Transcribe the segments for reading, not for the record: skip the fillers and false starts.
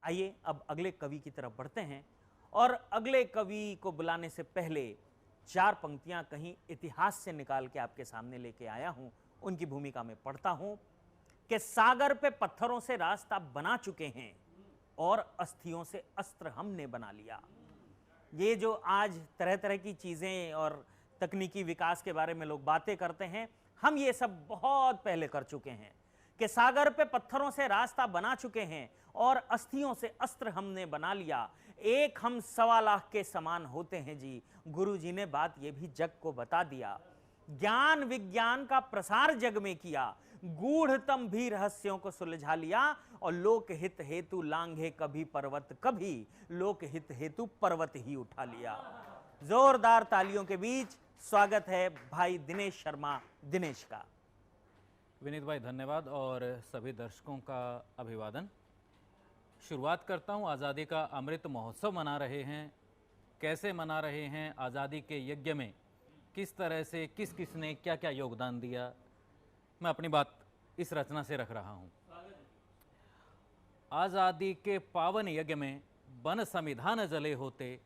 आइए अब अगले कवि की तरफ बढ़ते हैं और अगले कवि को बुलाने से पहले चार पंक्तियां कहीं इतिहास से निकाल के आपके सामने लेके आया हूं। उनकी भूमिका में पढ़ता हूं कि सागर पे पत्थरों से रास्ता बना चुके हैं और अस्थियों से अस्त्र हमने बना लिया। ये जो आज तरह तरह की चीजें और तकनीकी विकास के बारे में लोग बातें करते हैं, हम ये सब बहुत पहले कर चुके हैं कि सागर पे पत्थरों से रास्ता बना चुके हैं और अस्थियों से अस्त्र हमने बना लिया। एक हम 1.25 लाख के समान होते हैं जी। गुरु जी ने बात ये भी जग को बता दिया। ज्ञान विज्ञान का प्रसार जग में किया, गूढ़तम भी रहस्यों को सुलझा लिया और लोक हित हेतु लांघे कभी पर्वत, कभी लोक हित हेतु पर्वत ही उठा लिया। जोरदार तालियों के बीच स्वागत है भाई दिनेश शर्मा दिनेश का। विनीत भाई धन्यवाद और सभी दर्शकों का अभिवादन। शुरुआत करता हूं। आज़ादी का अमृत महोत्सव मना रहे हैं, कैसे मना रहे हैं, आज़ादी के यज्ञ में किस तरह से किस किस ने क्या क्या योगदान दिया, मैं अपनी बात इस रचना से रख रहा हूं। आज़ादी के पावन यज्ञ में वन संविधान जले होते,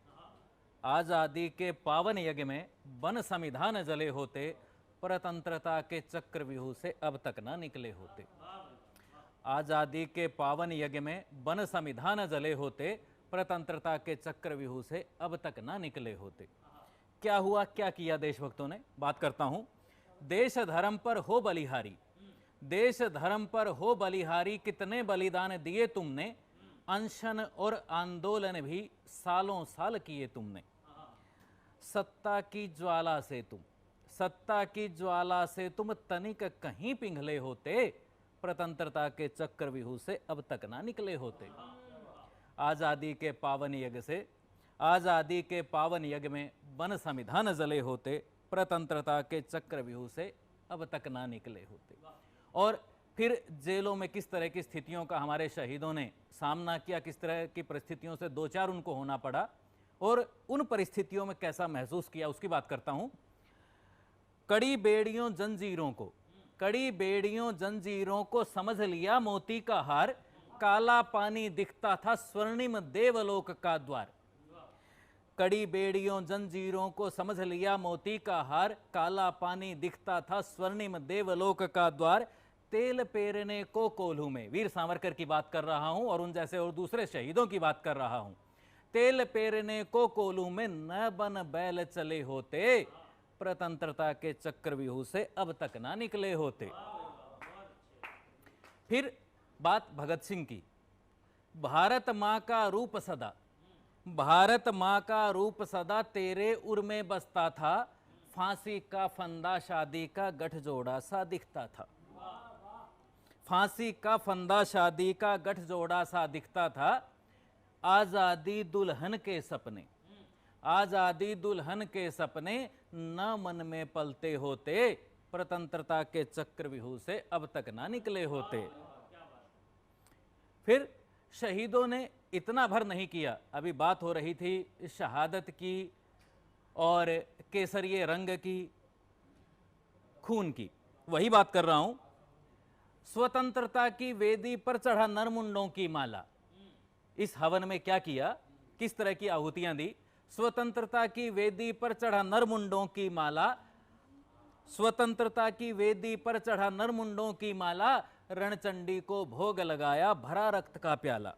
आज़ादी के पावन यज्ञ में वन संविधान जले होते, परतंत्रता के चक्रव्यूह से अब तक ना निकले होते। आज़ादी के पावन यज्ञ में वन संविधान जले होते, परतंत्रता के चक्रव्यूह से अब तक ना निकले होते। क्या हुआ, क्या किया देशभक्तों ने, बात करता हूं। देश धर्म पर हो बलिहारी, देश धर्म पर हो बलिहारी, कितने बलिदान दिए तुमने, अनशन और आंदोलन भी सालों साल किए तुमने। सत्ता की ज्वाला से तुम, सत्ता की ज्वाला से तुम तनिक कहीं पिघले होते, प्रतंत्रता के चक्रव्यूह से अब तक ना निकले होते। आज़ादी के पावन यज्ञ से, आज़ादी के पावन यज्ञ में वन संविधान जले होते, प्रतंत्रता के चक्रव्यूह से अब तक ना निकले होते। और फिर जेलों में किस तरह की स्थितियों का हमारे शहीदों ने सामना किया, किस तरह की परिस्थितियों से दो चार उनको होना पड़ा और उन परिस्थितियों में कैसा महसूस किया, उसकी बात करता हूं। कड़ी बेड़ियों जंजीरों को, कड़ी बेड़ियों जंजीरों को समझ लिया मोती का हार, काला पानी दिखता था स्वर्णिम देवलोक का द्वार। कड़ी बेड़ियों जंजीरों को समझ लिया मोती का हार, काला पानी दिखता था स्वर्णिम देवलोक का द्वार। तेल पेरने को कोल्हू में, वीर सावरकर की बात कर रहा हूं और उन जैसे और दूसरे शहीदों की बात कर रहा हूं। तेल पेरने को कोल्हू में न बन बैल चले होते, प्रतंत्रता के चक्रव्यूह से अब तक ना निकले होते। फिर बात भगत सिंह की। भारत मां का रूप सदा, भारत मां का रूप सदा तेरे उर में बसता था, फांसी का फंदा शादी का गठजोड़ा सा दिखता था। फांसी का फंदा शादी का गठजोड़ा सा दिखता था। आजादी दुल्हन के सपने, आजादी दुल्हन के सपने न मन में पलते होते, प्रतंत्रता के चक्रव्यूह से अब तक ना निकले होते। फिर शहीदों ने इतना भर नहीं किया। अभी बात हो रही थी शहादत की और केसरिये रंग की, खून की, वही बात कर रहा हूं। स्वतंत्रता की वेदी पर चढ़ा नरमुंडों की माला, इस हवन में क्या किया, किस तरह की आहुतियां दी। स्वतंत्रता की वेदी पर चढ़ा नरमुंडों की माला, स्वतंत्रता की वेदी पर चढ़ा नरमुंडों की माला, रणचंडी को भोग लगाया भरा रक्त का प्याला।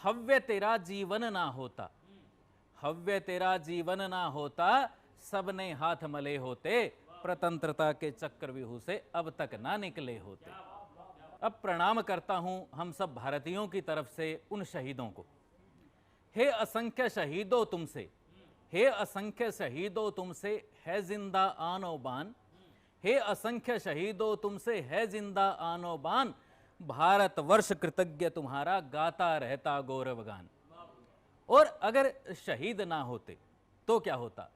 हव्य तेरा जीवन ना होता, हव्य तेरा जीवन ना होता, सबने हाथ मले होते, प्रतंत्रता के चक्रव्यूह से अब तक ना निकले होते। अब प्रणाम करता हूं हम सब भारतीयों की तरफ से उन शहीदों को। हे असंख्य शहीदों तुमसे, हे असंख्य शहीदों तुमसे है जिंदा आनो बान, हे असंख्य शहीदों तुमसे है जिंदा आनो बान, भारत वर्ष कृतज्ञ तुम्हारा गाता रहता गौरवगान। और अगर शहीद ना होते तो क्या होता।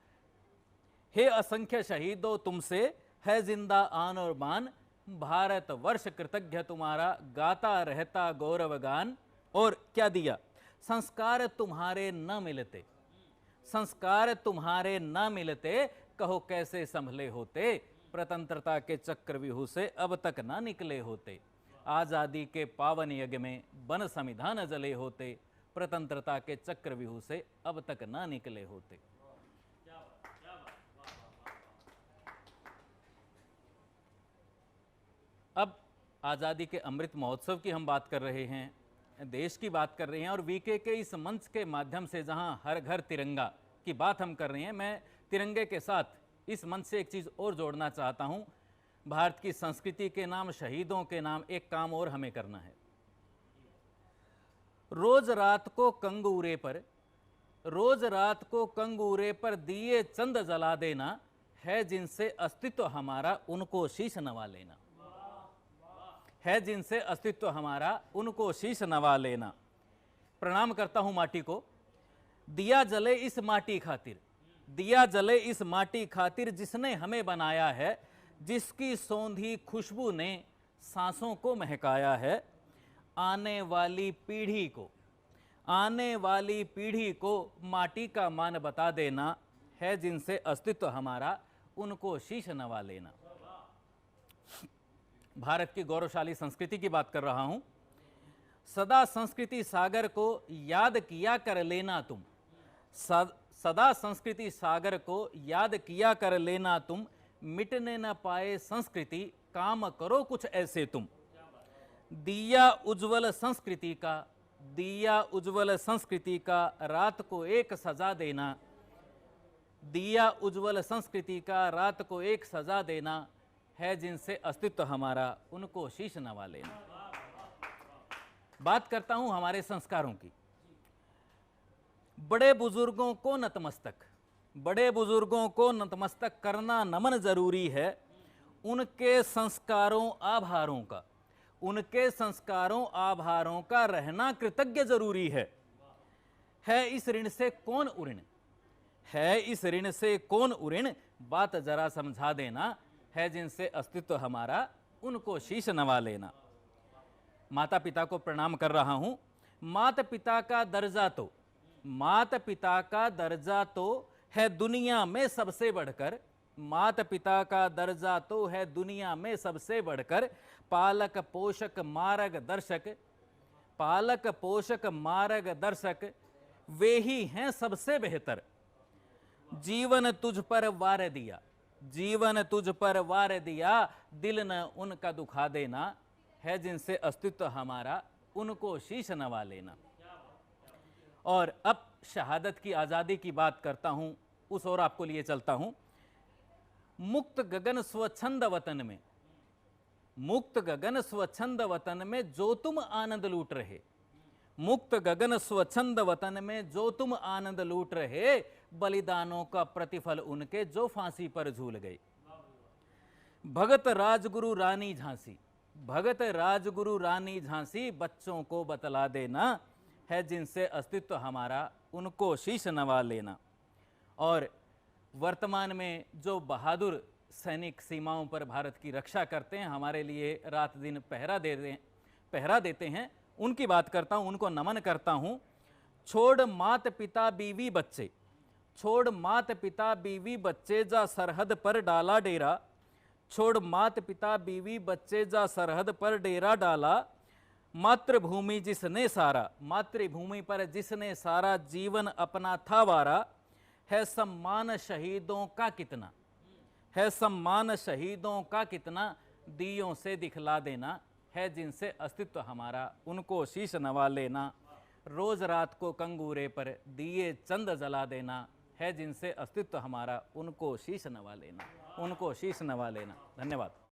हे असंख्य शहीदों तुमसे है जिंदा आन और बान, भारत वर्ष कृतज्ञ तुम्हारा गाता रहता गौरवगान। और क्या दिया, संस्कार तुम्हारे न मिलते, संस्कार तुम्हारे न मिलते, कहो कैसे संभले होते, प्रतंत्रता के चक्रव्यूह से अब तक ना निकले होते। आजादी के पावन यज्ञ में बन संविधान जले होते, स्वतंत्रता के चक्रव्यूह से अब तक ना निकले होते। अब आजादी के अमृत महोत्सव की हम बात कर रहे हैं, देश की बात कर रहे हैं, और वीके के इस मंच के माध्यम से जहां हर घर तिरंगा की बात हम कर रहे हैं, मैं तिरंगे के साथ इस मंच से एक चीज और जोड़ना चाहता हूं। भारत की संस्कृति के नाम, शहीदों के नाम एक काम और हमें करना है। रोज रात को कंगूरे पर दिए चंद जला देना है जिनसे अस्तित्व हमारा, उनको शीश नवा लेना है, जिनसे अस्तित्व हमारा उनको शीश नवा लेना। प्रणाम करता हूं माटी को। दिया जले इस माटी खातिर, दिया जले इस माटी खातिर जिसने हमें बनाया है, जिसकी सौंधी खुशबू ने सांसों को महकाया है। आने वाली पीढ़ी को माटी का मान बता देना है जिनसे अस्तित्व हमारा, उनको शीश नवा लेना। भारत की गौरवशाली संस्कृति की बात कर रहा हूं। सदा संस्कृति सागर को याद किया कर लेना तुम, सदा संस्कृति सागर को याद किया कर लेना तुम, मिटने न पाए संस्कृति, काम करो कुछ ऐसे तुम। दिया उज्जवल संस्कृति का रात को एक सजा देना, दिया उज्जवल संस्कृति का रात को एक सजा देना है जिनसे अस्तित्व हमारा, उनको शीश नवा लेना। बात करता हूं हमारे संस्कारों की। बड़े बुजुर्गों को नतमस्तक करना नमन जरूरी है। उनके संस्कारों आभारों का रहना कृतज्ञ जरूरी है। इस ऋण से कौन उऋण, बात जरा समझा देना है जिनसे अस्तित्व हमारा, उनको शीश नवा लेना। माता पिता को प्रणाम कर रहा हूं। माता पिता का दर्जा तो है दुनिया में सबसे बढ़कर, माता पिता का दर्जा तो है दुनिया में सबसे बढ़कर। पालक पोषक मार्गदर्शक वे ही हैं सबसे बेहतर। जीवन तुझ पर वार दिया, दिल न उनका दुखा देना है जिनसे अस्तित्व हमारा, उनको शीश नवा लेना। और अब शहादत की आजादी की बात करता हूं, उस और आपको लिए चलता हूं। मुक्त गगन स्वच्छंद वतन में जो तुम आनंद लूट रहे, मुक्त गगन स्वच्छंद वतन में जो तुम आनंद लूट रहे, बलिदानों का प्रतिफल उनके जो फांसी पर झूल गए। भगत राजगुरु रानी झांसी बच्चों को बतला देना है जिनसे अस्तित्व हमारा, उनको शीश नवा लेना। और वर्तमान में जो बहादुर सैनिक सीमाओं पर भारत की रक्षा करते हैं, हमारे लिए रात दिन पहरा देते हैं, उनकी बात करता हूं, उनको नमन करता हूं। छोड़ मात पिता बीवी बच्चे जा सरहद पर डाला डेरा, छोड़ मात पिता बीवी बच्चे जा सरहद पर डेरा डाला। मातृभूमि पर जिसने सारा जीवन अपना था वारा, है सम्मान शहीदों का कितना, दियों से दिखला देना है जिनसे अस्तित्व हमारा, उनको शीश नवा लेना। रोज रात को कंगूरे पर दिए चंद जला देना है जिनसे अस्तित्व हमारा, उनको शीश नवा लेना। धन्यवाद।